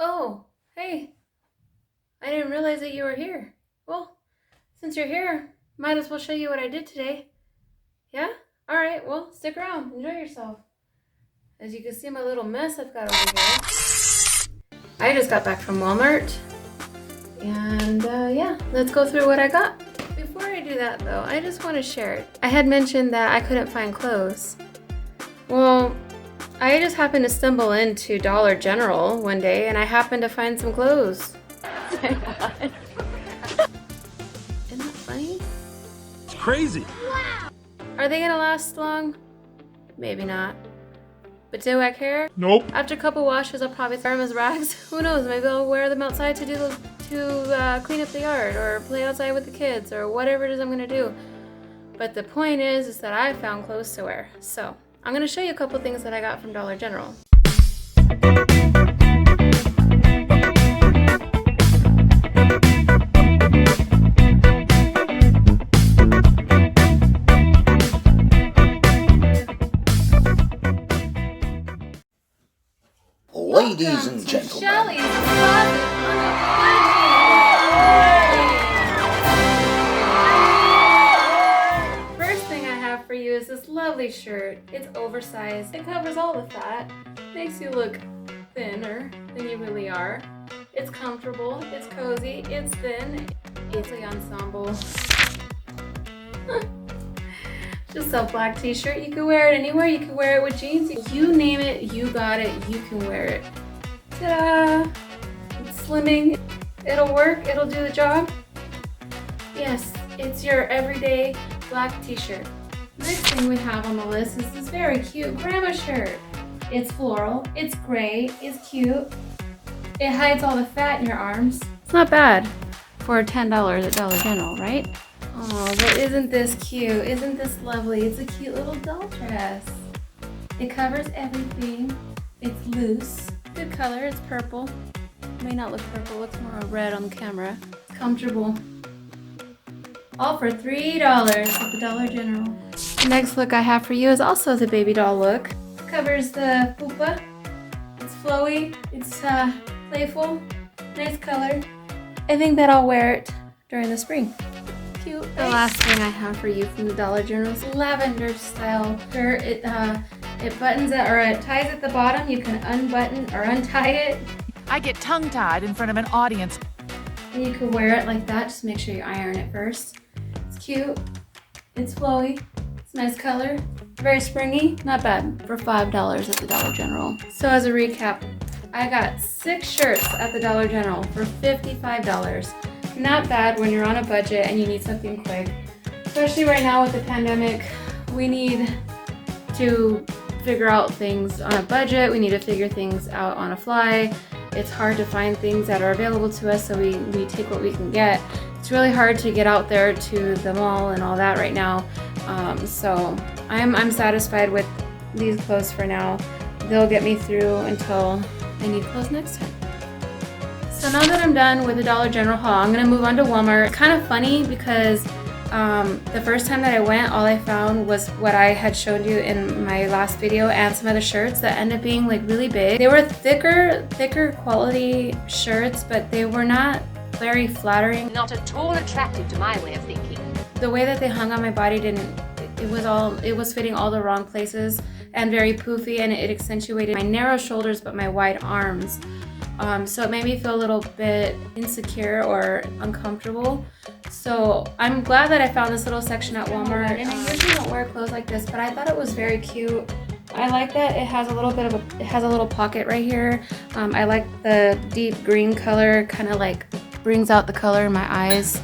Oh, hey, I didn't realize that you were here. Well, since you're here, might as well show you what I did today. Yeah? Alright, well, stick around. Enjoy yourself. As you can see, my little mess I've got over here. I just got back from Walmart. And yeah, let's go through what I got. Before I do that though, I just want to share it. I had mentioned that I couldn't find clothes. Well, I just happened to stumble into Dollar General one day and I happened to find some clothes. Isn't that funny? It's crazy. Wow. Are they gonna last long? Maybe not. But do I care? Nope. After a couple washes, I'll probably throw them as rags. Who knows? Maybe I'll wear them outside to clean up the yard or play outside with the kids or whatever it is I'm gonna do. But the point is that I found clothes to wear. So I'm gonna show you a couple things that I got from Dollar General. Ladies and gentlemen, Shelly's Closet on a budget. First thing I have for you is this lovely shirt. It's oversized. It covers all the fat. Makes you look thinner than you really are. It's comfortable. It's cozy. It's thin. It's an ensemble. Just a black t-shirt. You can wear it anywhere. You can wear it with jeans. You name it, you got it. You can wear it. Ta-da! It's slimming. It'll work. It'll do the job. Yes, it's your everyday black t-shirt. Next thing we have on the list is this very cute grandma shirt. It's floral. It's gray. It's cute. It hides all the fat in your arms. It's not bad for $10 at Dollar General, right? Oh, but isn't this cute? Isn't this lovely? It's a cute little doll dress. It covers everything. It's loose. Good color. It's purple. It may not look purple. Looks more red on the camera. It's comfortable. All for $3 at the Dollar General. The next look I have for you is also the baby doll look. It covers the pupa. It's flowy. It's playful. Nice color. I think that I'll wear it during the spring. Cute. The last thing I have for you from the Dollar General is lavender style shirt. It buttons it, or it ties at the bottom. You can unbutton or untie it. I get tongue-tied in front of an audience. And you can wear it like that. Just make sure you iron it first. It's cute. It's flowy. It's a nice color. Very springy. Not bad for $5 at the Dollar General. So as a recap, I got 6 shirts at the Dollar General for $55. Not bad when you're on a budget and you need something quick. Especially right now with the pandemic, we need to figure out things on a budget. We need to figure things out on a fly. It's hard to find things that are available to us, so we take what we can get. It's really hard to get out there to the mall and all that right now. So I'm satisfied with these clothes for now. They'll get me through until I need clothes next time. So now that I'm done with the Dollar General haul, I'm gonna move on to Walmart. It's kind of funny because the first time that I went, all I found was what I had showed you in my last video and some other shirts that ended up being like really big. They were thicker quality shirts, but they were not very flattering. Not at all attractive to my way of thinking. The way that they hung on my body it was fitting all the wrong places and very poofy, and it accentuated my narrow shoulders but my wide arms. So it made me feel a little bit insecure or uncomfortable. So I'm glad that I found this little section at Walmart. And I usually don't wear clothes like this, but I thought it was very cute. I like that it has a little pocket right here. I like the deep green color, kind of like brings out the color in my eyes.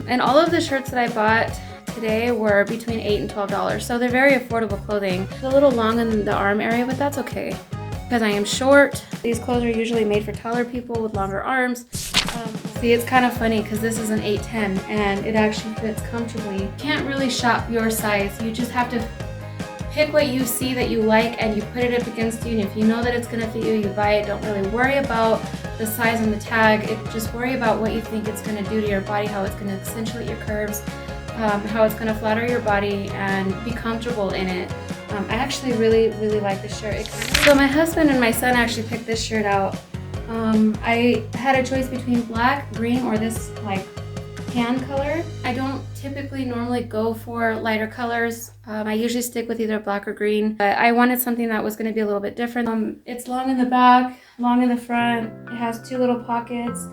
And all of the shirts that I bought today were between $8 and $12, so they're very affordable clothing. It's a little long in the arm area, but that's okay. Because I am short. These clothes are usually made for taller people with longer arms. See, it's kind of funny because this is an 8'10" and it actually fits comfortably. You can't really shop your size. You just have to pick what you see that you like and you put it up against you, and if you know that it's going to fit you, you buy it. Don't really worry about the size on the tag. Just worry about what you think it's going to do to your body, how it's going to accentuate your curves, how it's going to flatter your body and be comfortable in it. I actually really like this shirt. So my husband and my son actually picked this shirt out I had a choice between black, green, or this like tan color. I don't typically normally go for lighter colors. I usually stick with either black or green, but I wanted something that was going to be a little bit different. It's long in the back, long in the front. It has 2 little pockets.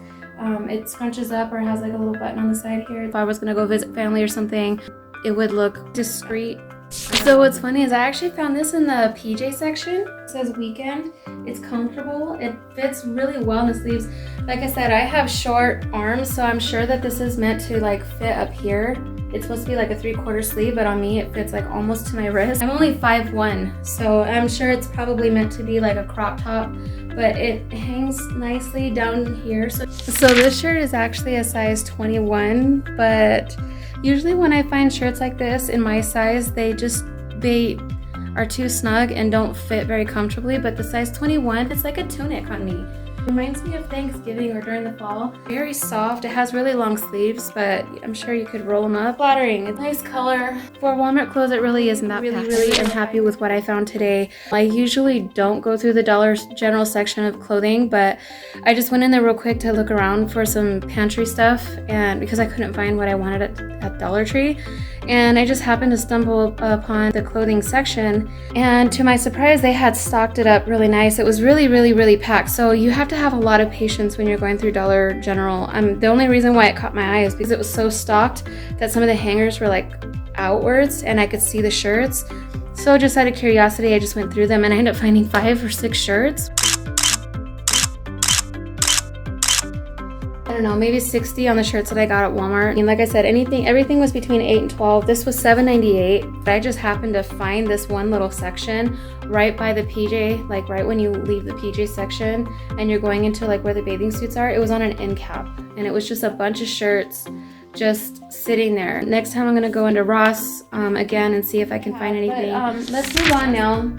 It scrunches up or has like a little button on the side here. If I was going to go visit family or something, it would look discreet. So what's funny is I actually found this in the PJ section. It says weekend. It's comfortable. It fits really well in the sleeves. Like I said, I have short arms, so I'm sure that this is meant to like fit up here. It's supposed to be like a 3/4 sleeve, but on me it fits like almost to my wrist. I'm only 5'1", so I'm sure it's probably meant to be like a crop top, but it hangs nicely down here. So this shirt is actually a size 21, but usually when I find shirts like this in my size, they are too snug and don't fit very comfortably, but the size 21, it's like a tunic on me. It reminds me of Thanksgiving or during the fall. Very soft. It has really long sleeves, but I'm sure you could roll them up. Flattering. It's a nice color. For Walmart clothes, it really isn't that bad. Really am happy with what I found today. I usually don't go through the Dollar General section of clothing, but I just went in there real quick to look around for some pantry stuff, and because I couldn't find what I wanted at Dollar Tree. And I just happened to stumble upon the clothing section, and to my surprise, they had stocked it up really nice. It was really, really, really packed. So you have to have a lot of patience when you're going through Dollar General. The only reason why it caught my eye is because it was so stocked that some of the hangers were like outwards and I could see the shirts. So just out of curiosity, I just went through them and I ended up finding 5 or 6 shirts. I don't know, maybe 60 on the shirts that I got at Walmart. And like I said, everything was between 8 and 12. This was $7.98. I just happened to find this one little section right by the PJ, like right when you leave the PJ section and you're going into like where the bathing suits are. It was on an end cap and it was just a bunch of shirts just sitting there. Next time I'm gonna go into Ross again and see if I can find anything. But, let's move on now.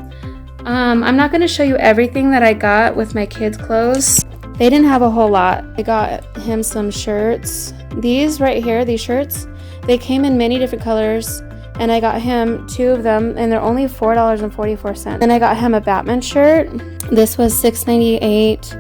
I'm not gonna show you everything that I got with my kids' clothes. They didn't have a whole lot. I got him some shirts. These right here, these shirts, they came in many different colors, and I got him 2 of them, and they're only $4.44. Then I got him a Batman shirt. This was $6.98.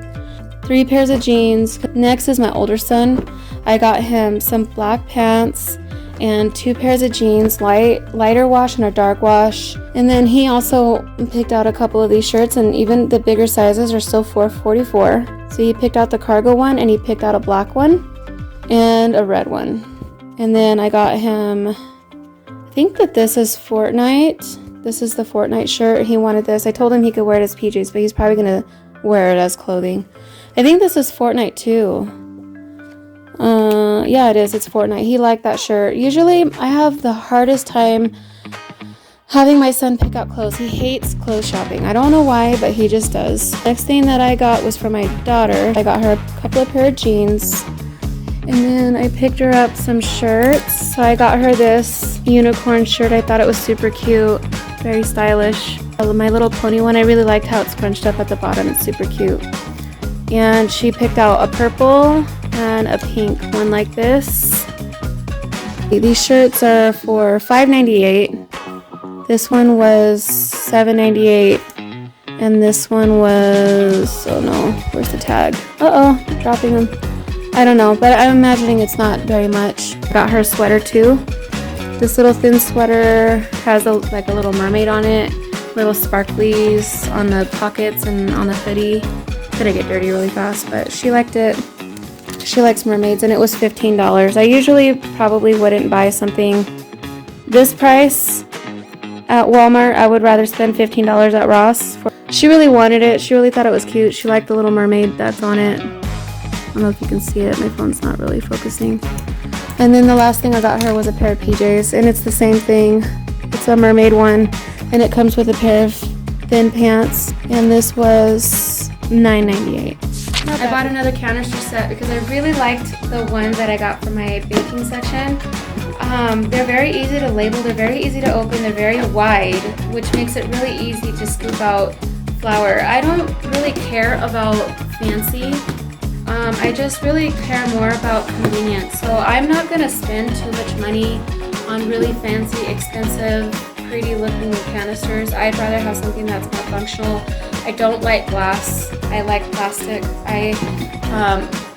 3 pairs of jeans. Next is my older son. I got him some black pants and 2 pairs of jeans, lighter wash and a dark wash. And then he also picked out a couple of these shirts, and even the bigger sizes are still $4.44. So he picked out the cargo one, and he picked out a black one and a red one. And then I got him, I think that this is Fortnite. This is the Fortnite shirt. He wanted this. I told him he could wear it as PJs, but he's probably gonna wear it as clothing. I think this is Fortnite too. Yeah, it is. It's Fortnite. He liked that shirt. Usually I have the hardest time having my son pick out clothes. He hates clothes shopping. I don't know why, but he just does. Next thing that I got was for my daughter. I got her a couple of pair of jeans. And then I picked her up some shirts. So I got her this unicorn shirt. I thought it was super cute. Very stylish. My Little Pony one, I really liked how it's scrunched up at the bottom. It's super cute. And she picked out a purple and a pink one like this. These shirts are for $5.98. This one was $7.98, and this one was, oh no, where's the tag? Dropping them. I don't know, but I'm imagining it's not very much. Got her a sweater too. This little thin sweater has like a little mermaid on it, little sparklies on the pockets and on the hoodie. It's gonna get dirty really fast, but she liked it. She likes mermaids, and it was $15. I usually probably wouldn't buy something this price at Walmart. I would rather spend $15 at Ross. She really wanted it. She really thought it was cute. She liked the little mermaid that's on it. I don't know if you can see it. My phone's not really focusing. And then the last thing I got her was a pair of PJs, and it's the same thing. It's a mermaid one, and it comes with a pair of thin pants, and this was $9.98. I bought another canister set because I really liked the one that I got from my baking section. They're very easy to label, they're very easy to open, they're very wide, which makes it really easy to scoop out flour. I don't really care about fancy. I just really care more about convenience. So I'm not going to spend too much money on really fancy, expensive, pretty looking canisters. I'd rather have something that's more functional. I don't like glass. I like plastic. I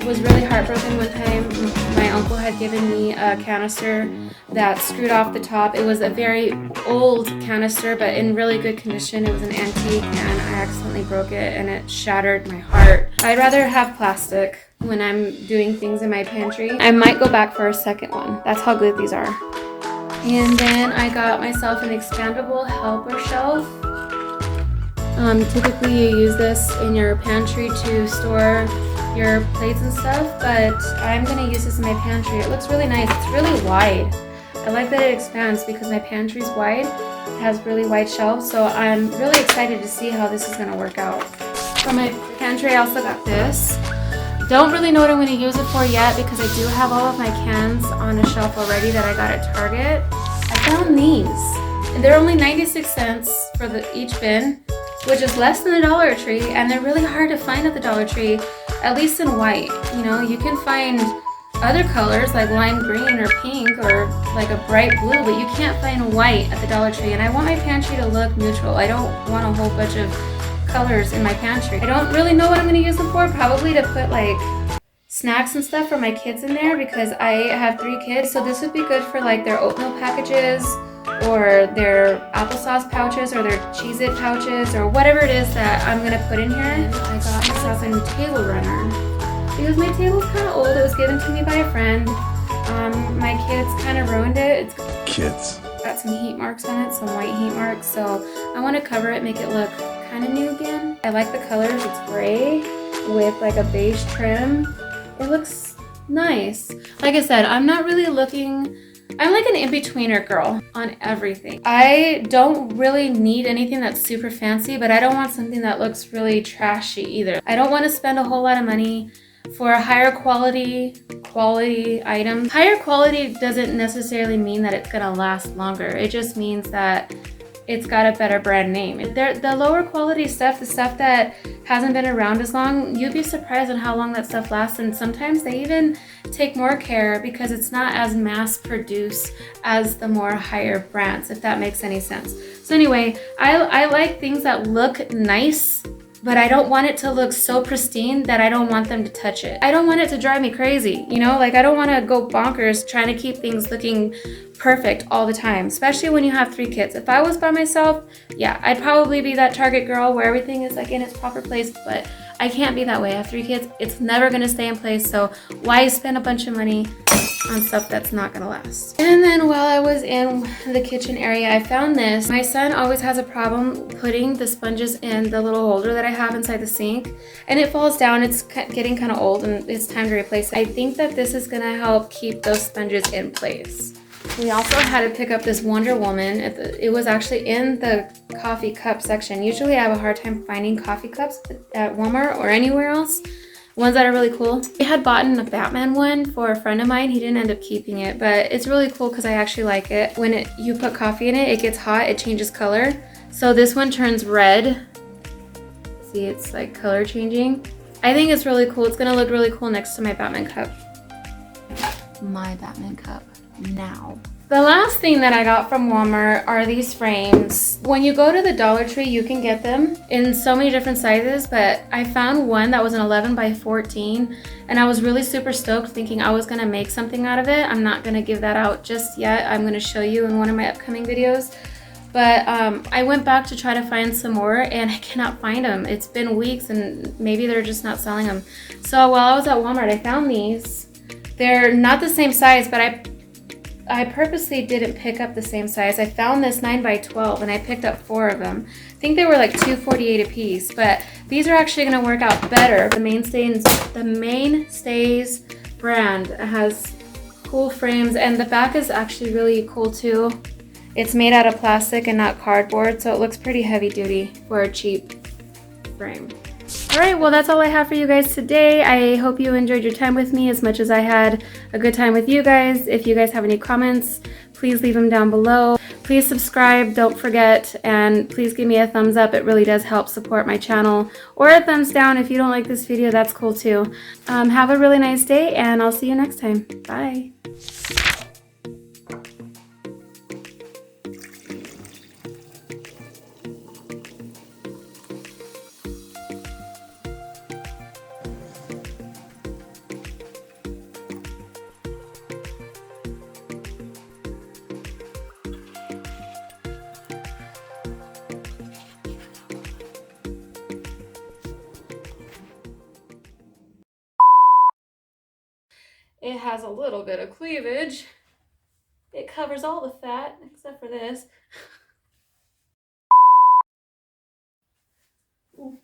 was really heartbroken one time. My uncle had given me a canister that screwed off the top. It was a very old canister, but in really good condition. It was an antique, and I accidentally broke it, and it shattered my heart. I'd rather have plastic when I'm doing things in my pantry. I might go back for a second one. That's how good these are. And then I got myself an expandable helper shelf. Typically you use this in your pantry to store your plates and stuff, but I'm gonna use this in my pantry. It looks really nice. It's really wide. I like that it expands because my pantry's wide. It has really wide shelves, so I'm really excited to see how this is gonna work out. For my pantry, I also got this. Don't really know what I'm gonna use it for yet because I do have all of my cans on a shelf already that I got at Target. I found these, and they're only 96 cents for each bin, which is less than the Dollar Tree, and they're really hard to find at the Dollar Tree, at least in white. You know, you can find other colors like lime green or pink or like a bright blue, but you can't find white at the Dollar Tree. And I want my pantry to look neutral. I don't want a whole bunch of colors in my pantry. I don't really know what I'm gonna use them for, probably to put like snacks and stuff for my kids in there because I have 3 kids, so this would be good for like their oatmeal packages or their applesauce pouches or their Cheez-It pouches or whatever it is that I'm gonna put in here. And I got myself a new table runner because my table's kind of old. It was given to me by a friend. My kids kind of ruined it. It's Kids. got some heat marks on it, some white heat marks, so I want to cover it, make it look kind of new again. I like the colors. It's gray with like a beige trim. It looks nice. Like I said, I'm not really looking, I'm like an in-betweener girl on everything. I don't really need anything that's super fancy, but I don't want something that looks really trashy either. I don't want to spend a whole lot of money for a higher quality item. Higher quality doesn't necessarily mean that it's gonna last longer. It just means that it's got a better brand name. The lower quality stuff, the stuff that hasn't been around as long, you'd be surprised on how long that stuff lasts, and sometimes they even take more care because it's not as mass produced as the more higher brands, if that makes any sense. So anyway, I like things that look nice, but I don't want it to look so pristine that I don't want them to touch it. I don't want it to drive me crazy, you know? Like I don't want to go bonkers trying to keep things looking perfect all the time, especially when you have 3 kids. If I was by myself, yeah, I'd probably be that Target girl where everything is like in its proper place, but I can't be that way. I have 3 kids. It's never gonna stay in place, so why spend a bunch of money on stuff that's not gonna last? And then while I was in the kitchen area, I found this. My son always has a problem putting the sponges in the little holder that I have inside the sink, and it falls down. It's getting kind of old and it's time to replace it. I think that this is gonna help keep those sponges in place. We also had to pick up this Wonder Woman. It was actually in the coffee cup section. Usually I have a hard time finding coffee cups at Walmart or anywhere else, ones that are really cool. I had bought a Batman one for a friend of mine. He didn't end up keeping it, but it's really cool because I actually like it. When you put coffee in it, it gets hot, it changes color. So this one turns red. See, it's like color changing. I think it's really cool. It's gonna look really cool next to my Batman cup. My Batman cup. Now. The last thing that I got from Walmart are these frames. When you go to the Dollar Tree, you can get them in so many different sizes, but I found one that was an 11 by 14, and I was really super stoked thinking I was gonna make something out of it. I'm not gonna give that out just yet. I'm gonna show you in one of my upcoming videos. But I went back to try to find some more, and I cannot find them. It's been weeks, and maybe they're just not selling them. So while I was at Walmart, I found these. They're not the same size, but I purposely didn't pick up the same size. I found this 9 by 12 and I picked up 4 of them. I think they were like $2.48 a piece, but these are actually gonna work out better. The Mainstays brand has cool frames, and the back is actually really cool too. It's made out of plastic and not cardboard, so it looks pretty heavy duty for a cheap frame. All right, well, that's all I have for you guys today. I hope you enjoyed your time with me as much as I had a good time with you guys. If you guys have any comments, please leave them down below. Please subscribe, don't forget, and please give me a thumbs up. It really does help support my channel. Or a thumbs down if you don't like this video, that's cool too. Have a really nice day, and I'll see you next time. Bye. It has a little bit of cleavage. It covers all the fat except for this. Ooh.